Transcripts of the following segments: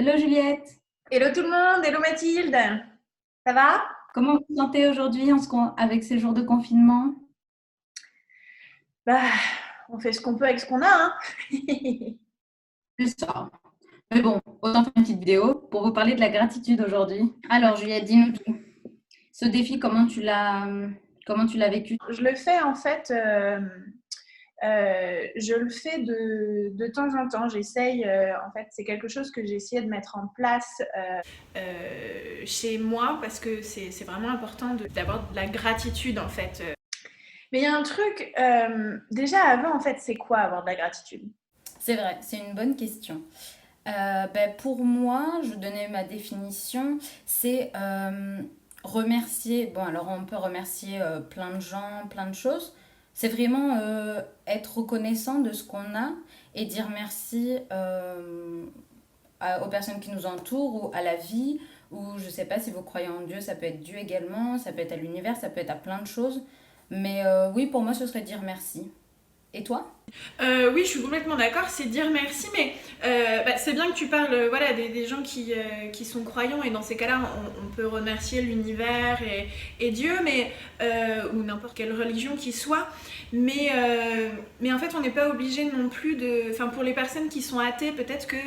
Hello Juliette, Hello tout le monde, hello Mathilde, ça va? comment vous vous sentez aujourd'hui avec ces jours de confinement? Bah, on fait ce qu'on peut avec ce qu'on a, hein. C'est ça. Mais bon, autant faire une petite vidéo pour vous parler de la gratitude aujourd'hui. Alors Juliette, dis-nous tout. Ce défi, comment tu l'as vécu? Je le fais en fait, je le fais de temps en temps. J'essaye, en fait, c'est quelque chose que j'ai essayé de mettre en place chez moi parce que c'est vraiment important d'avoir de la gratitude en fait. Mais il y a un truc, déjà avant en fait, c'est quoi avoir de la gratitude? C'est vrai, c'est une bonne question. Pour moi, je donnais ma définition, c'est remercier. Bon, alors on peut remercier plein de gens, plein de choses. C'est vraiment être reconnaissant de ce qu'on a et dire merci aux personnes qui nous entourent ou à la vie. Ou je sais pas si vous croyez en Dieu, ça peut être Dieu également, ça peut être à l'univers, ça peut être à plein de choses. Mais oui, pour moi, ce serait dire merci. Et toi? Oui, je suis complètement d'accord, c'est dire merci, mais c'est bien que tu parles voilà, des gens qui sont croyants, et dans ces cas-là, on peut remercier l'univers et Dieu, ou n'importe quelle religion qui soit, mais en fait, on n'est pas obligé non plus de. Enfin, pour les personnes qui sont athées, peut-être que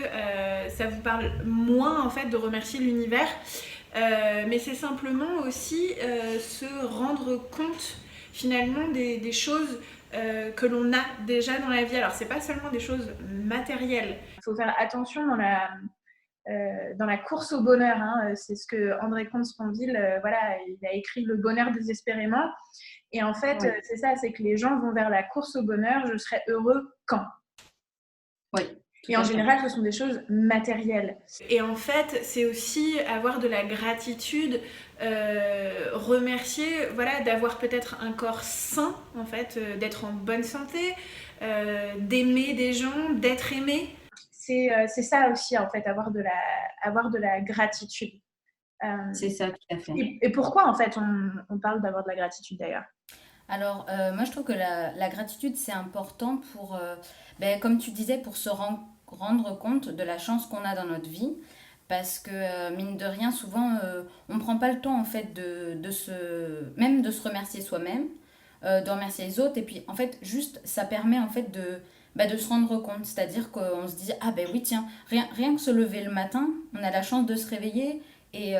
ça vous parle moins en fait de remercier l'univers, mais c'est simplement aussi se rendre compte finalement des choses que l'on a déjà dans la vie. Alors, c'est pas seulement des choses matérielles. Il faut faire attention dans la course au bonheur, hein. C'est ce que André Comte-Sponville, voilà, il a écrit Le bonheur désespérément. Et en fait, Oui, c'est ça, c'est que les gens vont vers la course au bonheur. Je serai heureux quand? oui, tout Et en à fait. général, ce sont des choses matérielles. Et en fait, c'est aussi avoir de la gratitude, remercier, voilà, d'avoir peut-être un corps sain, en fait, d'être en bonne santé, d'aimer des gens, d'être aimé. C'est ça aussi, en fait, avoir de la gratitude. Euh, C'est ça, tout à fait. et pourquoi, en fait, on parle d'avoir de la gratitude d'ailleurs? Alors, moi, je trouve que la gratitude, c'est important comme tu disais, pour rendre compte de la chance qu'on a dans notre vie. Parce que, mine de rien, souvent, on ne prend pas le temps, en fait, même de se remercier soi-même, de remercier les autres. Et puis, en fait, juste, ça permet, en fait, de se rendre compte. C'est-à-dire qu'on se dit, ah ben oui, tiens, rien que se lever le matin, on a la chance de se réveiller. Et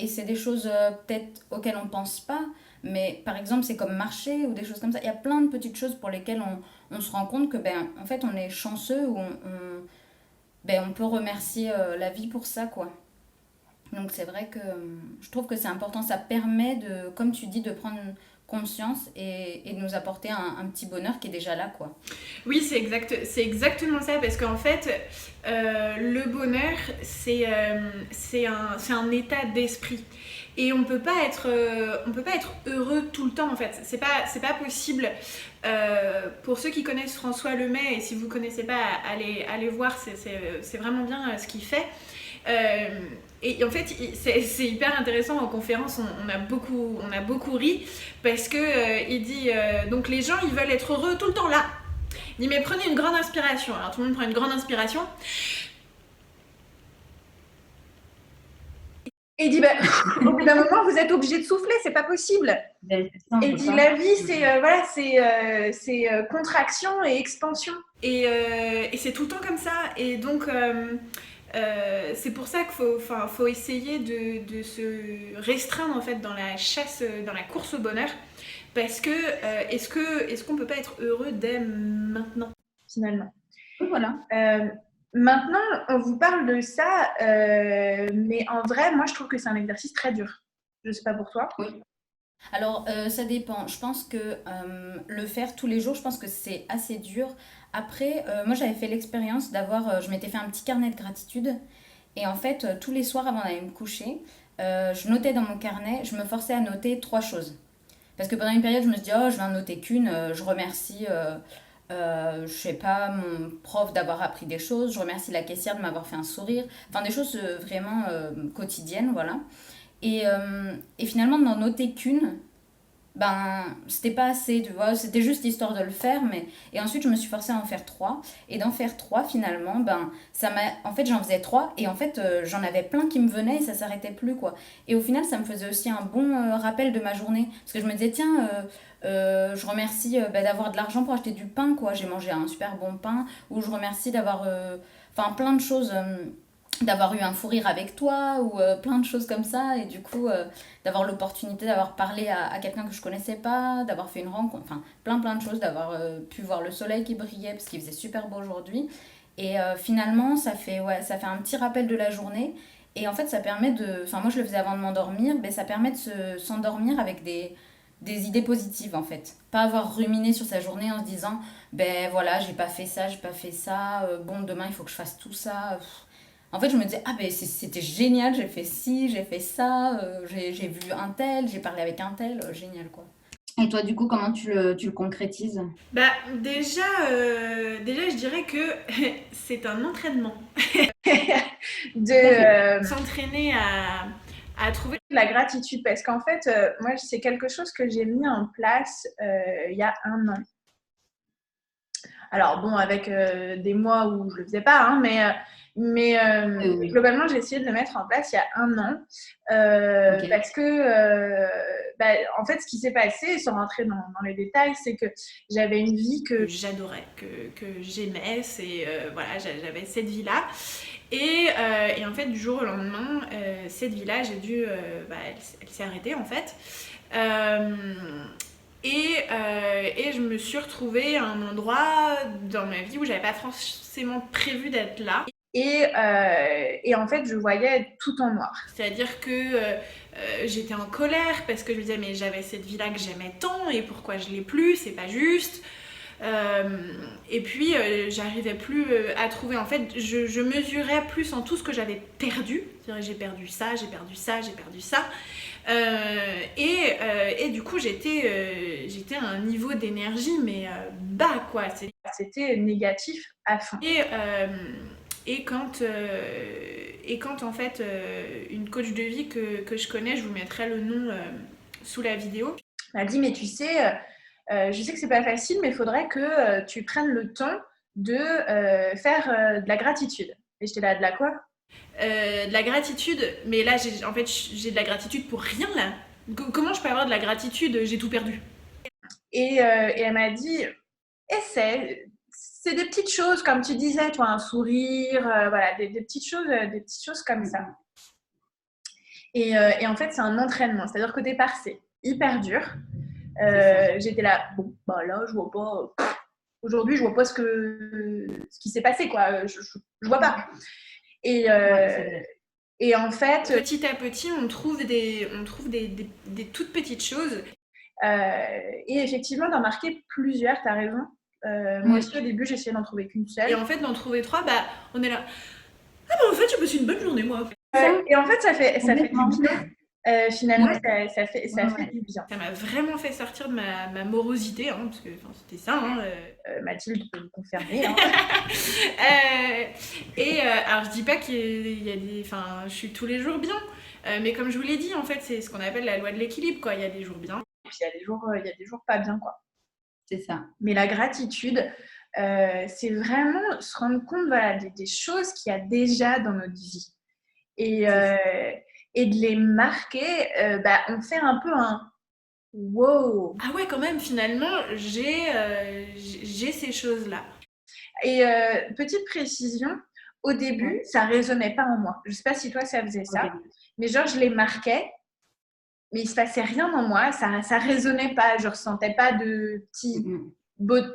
c'est des choses, peut-être, auxquelles on ne pense pas. Mais par exemple, c'est comme marcher ou des choses comme ça. Il y a plein de petites choses pour lesquelles on se rend compte que, en fait, on est chanceux ou on peut remercier la vie pour ça, quoi. Donc c'est vrai que je trouve que c'est important. Ça permet de, comme tu dis, de prendre conscience et de nous apporter un petit bonheur qui est déjà là, quoi. Oui, c'est exactement ça, parce qu'en fait, le bonheur, c'est un état d'esprit. Et on peut pas être heureux tout le temps, en fait. C'est pas possible. Pour ceux qui connaissent François Lemay, et si vous ne connaissez pas, allez voir, c'est vraiment bien ce qu'il fait. Euh, et en fait, c'est hyper intéressant en conférence. On a beaucoup ri parce que il dit donc les gens ils veulent être heureux tout le temps là. Il dit mais prenez une grande inspiration. Alors tout le monde prend une grande inspiration et il dit bah, au bout d'un moment vous êtes obligé de souffler, c'est pas possible. C'est ça, on Et il peut dit pas. la vie c'est voilà c'est contraction et expansion et c'est tout le temps comme ça et donc c'est pour ça qu'il faut essayer de se restreindre en fait dans la chasse, dans la course au bonheur, parce que est-ce qu'on peut pas être heureux dès maintenant finalement? Oui, voilà. Euh, Maintenant, on vous parle de ça, mais en vrai, moi je trouve que c'est un exercice très dur. Je sais pas pour toi. Oui. Alors, ça dépend. Je pense que le faire tous les jours, je pense que c'est assez dur. Après, moi, j'avais fait l'expérience je m'étais fait un petit carnet de gratitude. Et en fait, tous les soirs avant d'aller me coucher, je notais dans mon carnet, je me forçais à noter trois choses. Parce que pendant une période, je me suis dit, oh, je vais en noter qu'une, je remercie, je sais pas, mon prof d'avoir appris des choses, je remercie la caissière de m'avoir fait un sourire, enfin des choses vraiment quotidiennes, voilà. Et finalement, n'en noter qu'une, ben, c'était pas assez, tu vois, c'était juste histoire de le faire, mais... Et ensuite, je me suis forcée à en faire trois, et d'en faire trois, finalement, ben, ça m'a... En fait, j'en faisais trois, et en fait, j'en avais plein qui me venaient, et ça s'arrêtait plus, quoi. Et au final, ça me faisait aussi un bon rappel de ma journée, parce que je me disais, tiens, je remercie ben, d'avoir de l'argent pour acheter du pain, quoi, j'ai mangé un super bon pain, ou je remercie d'avoir... Enfin, plein de choses... d'avoir eu un fou rire avec toi ou plein de choses comme ça et du coup d'avoir l'opportunité d'avoir parlé à quelqu'un que je connaissais pas, d'avoir fait une rencontre, enfin plein de choses, d'avoir pu voir le soleil qui brillait parce qu'il faisait super beau aujourd'hui et finalement ça fait un petit rappel de la journée et en fait ça permet de, enfin moi je le faisais avant de m'endormir, mais ça permet de s'endormir avec des idées positives en fait, pas avoir ruminé sur sa journée en se disant ben voilà j'ai pas fait ça, bon demain il faut que je fasse tout ça. En fait, je me disais, ah ben c'était génial, j'ai fait ci, j'ai fait ça, j'ai vu un tel, j'ai parlé avec un tel, génial quoi. Et toi, du coup, comment tu le concrétises? Bah déjà je dirais que c'est un entraînement de s'entraîner à trouver de la gratitude parce qu'en fait, moi, c'est quelque chose que j'ai mis en place il y a un an. Alors bon, avec des mois où je le faisais pas, hein, mais globalement, j'ai essayé de le mettre en place il y a un an Ok. parce que, bah, en fait, ce qui s'est passé, sans rentrer dans les détails, c'est que j'avais une vie que j'adorais, que j'aimais. C'est voilà, j'avais cette vie-là. Et en fait, du jour au lendemain, cette vie-là, bah, elle s'est arrêtée en fait. Euh, et je me suis retrouvée à un endroit dans ma vie où j'avais pas forcément prévu d'être là. Et en fait, je voyais tout en noir. C'est-à-dire que j'étais en colère parce que je me disais, mais j'avais cette vie-là que j'aimais tant et pourquoi je l'ai plus, c'est pas juste. Et puis, j'arrivais plus à trouver. En fait, je mesurais plus en tout ce que j'avais perdu. C'est-à-dire, j'ai perdu ça, j'ai perdu ça, j'ai perdu ça. Et du coup, j'étais à un niveau d'énergie, mais bas, quoi. C'était négatif à fond. Et quand en fait, une coach de vie que je connais, je vous mettrai le nom sous la vidéo, m'a dit, mais tu sais, je sais que c'est pas facile, mais il faudrait que tu prennes le temps de faire de la gratitude. Et j'étais là, de la quoi? De la gratitude, mais là, en fait, j'ai de la gratitude pour rien, là. Comment je peux avoir de la gratitude? J'ai tout perdu. Et elle m'a dit, essaie. C'est des petites choses, comme tu disais, toi, un sourire, voilà, des petites choses comme ça. Et en fait, c'est un entraînement. C'est-à-dire qu'au départ, c'est hyper dur. J'étais là, bon, bah là, je vois pas. Aujourd'hui, je vois pas ce qui s'est passé, quoi. Je vois pas. Et, et en fait, petit à petit, on trouve des toutes petites choses. Et effectivement, d'en marquer plusieurs, t'as raison. Moi aussi, au début, j'essayais d'en trouver qu'une seule. Et en fait, d'en trouver trois, bah, on est là. Ah bah en fait, j'ai passé une bonne journée, moi. Et en fait, ça fait du bien. Finalement, ouais. Ça fait du bien. Ça m'a vraiment fait sortir de ma morosité, hein, parce que c'était ça. Hein, Mathilde peut le confirmer. Hein. Alors, je dis pas qu'il y a des... Enfin, je suis tous les jours bien. Mais comme je vous l'ai dit, en fait, c'est ce qu'on appelle la loi de l'équilibre, quoi. Il y a des jours bien, et puis il y a des jours pas bien, quoi. C'est ça. Mais la gratitude, c'est vraiment se rendre compte, voilà, des choses qu'il y a déjà dans notre vie. Et de les marquer, bah, on fait un peu un wow. Ah ouais, quand même, finalement, j'ai ces choses-là. Et petite précision, au début, ça résonnait pas en moi. Je sais pas si toi, ça faisait ça. Okay. Mais genre, je les marquais, mais il se passait rien en moi. Ça résonnait pas. Je ressentais pas de petit...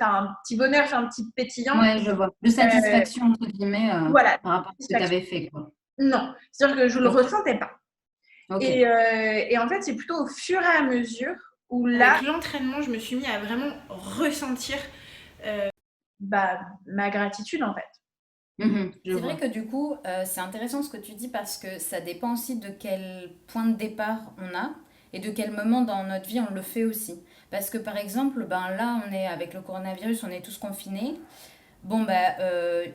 un petit bonheur, un petit pétillant. Ouais, je vois. De satisfaction, entre guillemets, voilà, par rapport à ce que tu avais fait, quoi. Non, c'est-à-dire que je le ressentais pas. Okay. Et en fait, c'est plutôt au fur et à mesure où là, avec l'entraînement, je me suis mis à vraiment ressentir ma gratitude, en fait. C'est vrai que du coup, c'est intéressant ce que tu dis parce que ça dépend aussi de quel point de départ on a et de quel moment dans notre vie on le fait aussi. Parce que par exemple, ben là, on est avec le coronavirus, on est tous confinés. Bon, ben,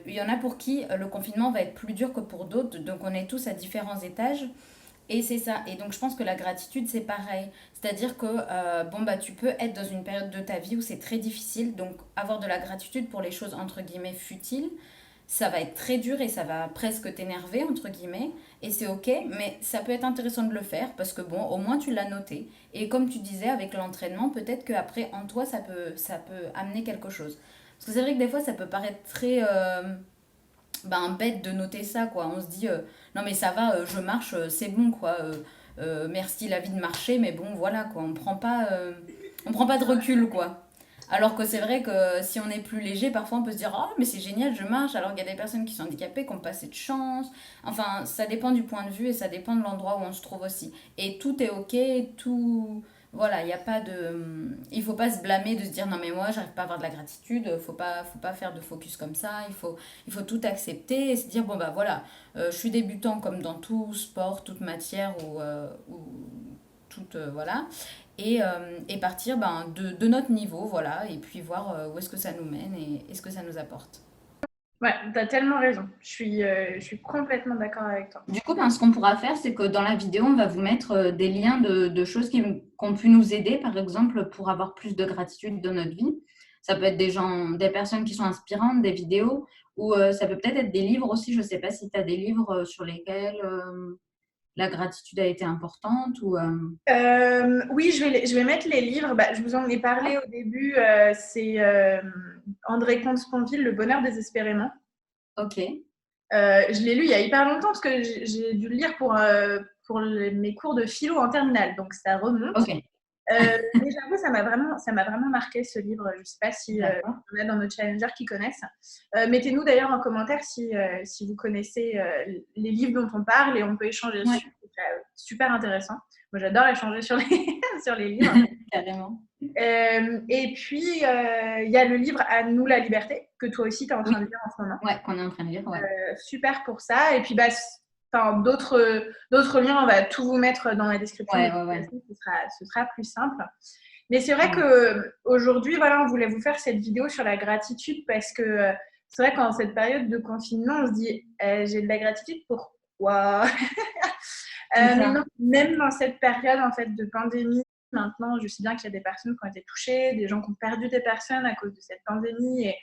il y en a pour qui le confinement va être plus dur que pour d'autres, donc on est tous à différents étages. Et c'est ça. Et donc, je pense que la gratitude, c'est pareil. C'est-à-dire que, bon, bah, tu peux être dans une période de ta vie où c'est très difficile. Donc, avoir de la gratitude pour les choses, entre guillemets, futiles, ça va être très dur et ça va presque t'énerver, entre guillemets. Et c'est OK, mais ça peut être intéressant de le faire parce que, bon, au moins, tu l'as noté. Et comme tu disais, avec l'entraînement, peut-être qu'après, en toi, ça peut amener quelque chose. Parce que c'est vrai que des fois, ça peut paraître très... ben, bête de noter ça, quoi. On se dit, non mais ça va, je marche, c'est bon, quoi. Merci la vie de marcher, mais bon, voilà, quoi. On prend pas de recul, quoi. Alors que c'est vrai que si on est plus léger, parfois on peut se dire, oh, mais c'est génial, je marche, alors qu'il y a des personnes qui sont handicapées, qui n'ont pas cette chance. Enfin, ça dépend du point de vue et ça dépend de l'endroit où on se trouve aussi. Et tout est OK, tout... Voilà, il n'y a pas de... Il faut pas se blâmer de se dire, non mais moi, j'arrive pas à avoir de la gratitude, faut pas faire de focus comme ça, il faut tout accepter et se dire, bon bah voilà, je suis débutant comme dans tout sport, toute matière ou toute... voilà. Et partir ben, de notre niveau, voilà, et puis voir où est-ce que ça nous mène et ce que ça nous apporte. Ouais, t'as tellement raison. Je suis complètement d'accord avec toi. Du coup, ben, ce qu'on pourra faire, c'est que dans la vidéo, on va vous mettre des liens de choses qui ont pu nous aider, par exemple, pour avoir plus de gratitude dans notre vie. Ça peut être des gens, des personnes qui sont inspirantes, des vidéos, ou ça peut peut-être être des livres aussi. Je ne sais pas si tu as des livres sur lesquels la gratitude a été importante ou Oui, je vais mettre les livres. Bah, je vous en ai parlé au début. C'est André Comte-Sponville, Le bonheur désespérément. ok. Je l'ai lu il y a hyper longtemps parce que j'ai dû le lire pour mes cours de philo en terminale, donc ça remonte. Ok, Mais j'avoue, ça m'a vraiment marqué ce livre. Je ne sais pas si d'accord. il y en a dans nos challengers qui connaissent. Mettez-nous d'ailleurs en commentaire si vous connaissez les livres dont on parle et on peut échanger Ouais, dessus. C'est super intéressant. Moi, j'adore échanger sur sur les livres. carrément. Et puis, il y a le livre À nous la liberté, que toi aussi tu es en Oui, train de lire en ce moment. ouais, qu'on est en train de lire, ouais. Super pour ça. Et puis, bah, enfin, d'autres liens, on va tout vous mettre dans la description de Ouais, ouais, ouais. l'application, ce sera plus simple. Mais c'est vrai Ouais. qu'aujourd'hui, voilà, on voulait vous faire cette vidéo sur la gratitude parce que c'est vrai qu'en cette période de confinement, on se dit j'ai de la gratitude, pourquoi C'est Mais ça. non, même dans cette période en fait de pandémie, maintenant, je sais bien qu'il y a des personnes qui ont été touchées, des gens qui ont perdu des personnes à cause de cette pandémie. Et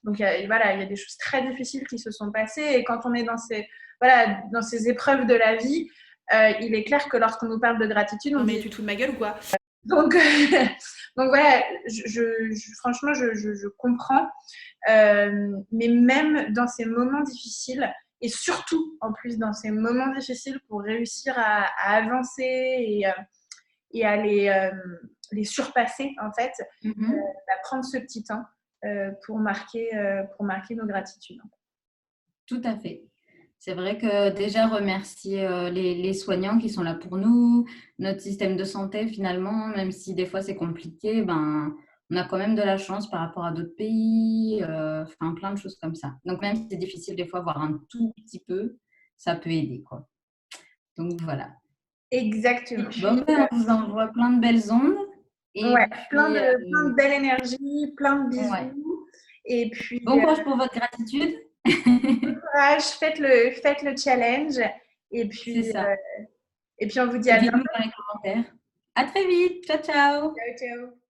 donc, voilà, il y a des choses très difficiles qui se sont passées. Et quand on est dans ces épreuves de la vie, il est clair que lorsqu'on nous parle de gratitude, Non on mais dit... tu te fous de ma gueule ou quoi? Donc, donc voilà, franchement, je comprends. Mais même dans ces moments difficiles, et surtout en plus dans ces moments difficiles pour réussir à avancer et à les surpasser, en fait, Mhm. prendre ce petit temps pour marquer nos gratitudes. Tout à fait. C'est vrai que déjà remercier les soignants qui sont là pour nous, notre système de santé finalement, même si des fois c'est compliqué, ben, on a quand même de la chance par rapport à d'autres pays, enfin plein de choses comme ça. Donc même si c'est difficile des fois, voir un tout petit peu, ça peut aider, quoi. Donc voilà. Exactement. Bon, ben, on vous envoie plein de belles ondes. Et Ouais, plein puis, de, plein de belle énergie, plein de ouais. bisous. Et puis, Bon courage pour votre gratitude. courage, faites le challenge. Et C'est puis, ça. et puis on vous dit Et à bientôt. dites-nous dans les commentaires. À très vite. Ciao, ciao. Ciao, ciao.